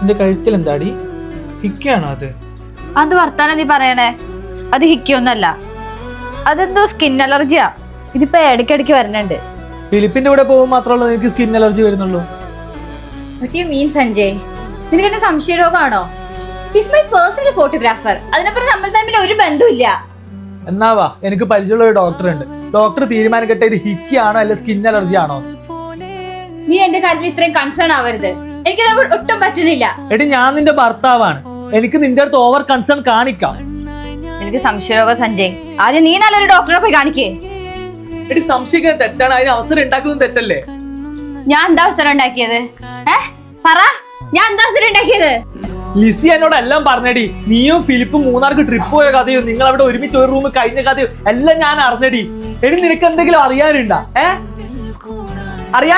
എന്റെ കഴുത്തിൽ എന്താടി? ഹിക്കാണോ അത്? അത് വർത്താനം നീ പറയണേ. അത് ഹിക്കൊന്നല്ല, അതെന്തോ സ്കിൻ അലർജിയാ. ഇതിപ്പോ ഇടയ്ക്കിടയ്ക്ക് വരുന്നുണ്ട്. ഫിലിപ്പിന്റെ കൂടെ പോകുമ്പോൾ മാത്രമല്ല നിനക്ക് സ്കിൻ അലർജി വരുന്നുള്ളൂ. സഞ്ജയ്, നിനക്ക് എന്നെ സംശയരോഗമാണോ? He's my personal photographer. അതിനപ്പുറം നമ്മൾ തമ്മിൽ ഒരു ബന്ധമില്ല. എന്നാവാ, എനിക്ക് പരിചയമുള്ള ഒരു ഡോക്ടർ ഉണ്ട്. ഡോക്ടർ തീരുമാനിക്കട്ടെ ഇത് ഹിക്കാണോ അല്ല സ്കിൻ അലർജി ആണോ. നീ എന്റെ കാര്യത്തിൽ ഇത്രയും കൺസേൺ ആവരുത്. എനിക്ക് ഒട്ടും പറ്റുന്നില്ല. എടി, ഞാൻ നിന്റെ ഭർത്താവാണ്. എനിക്ക് നിന്റെ അടുത്ത് ഓവർ കൺസേൺ കാണിക്കാം. എനിക്ക് സംശയരോഗം സഞ്ജയ്. ആദ്യം നീ നല്ലൊരു ഡോക്ടറെ പോയി കാണിക്കേ. എടി, സംശയിക്കുന്നത് തെറ്റാണ്, അതിന് അവസരം ഉണ്ടാക്കുന്നത് തെറ്റല്ലേ? ഞാൻ എന്താ അവസരം ഉണ്ടാക്കിയത്? പറ, ഞാൻ എന്താ അവസരം ഉണ്ടാക്കിയത്? ലിസി എന്നോട് എല്ലാം പറഞ്ഞടി. നീയും ഫിലിപ്പും മൂന്നാർക്ക് ട്രിപ്പ് പോയ കഥയും നിങ്ങൾ അവിടെ ഒരുമിച്ച് ഒരു റൂം കഴിഞ്ഞ കഥയും എല്ലാം ഞാൻ അറിഞ്ഞടി. എടി, നിനക്ക് എന്തെങ്കിലും അറിയാനുണ്ടാ? അറിയാൻ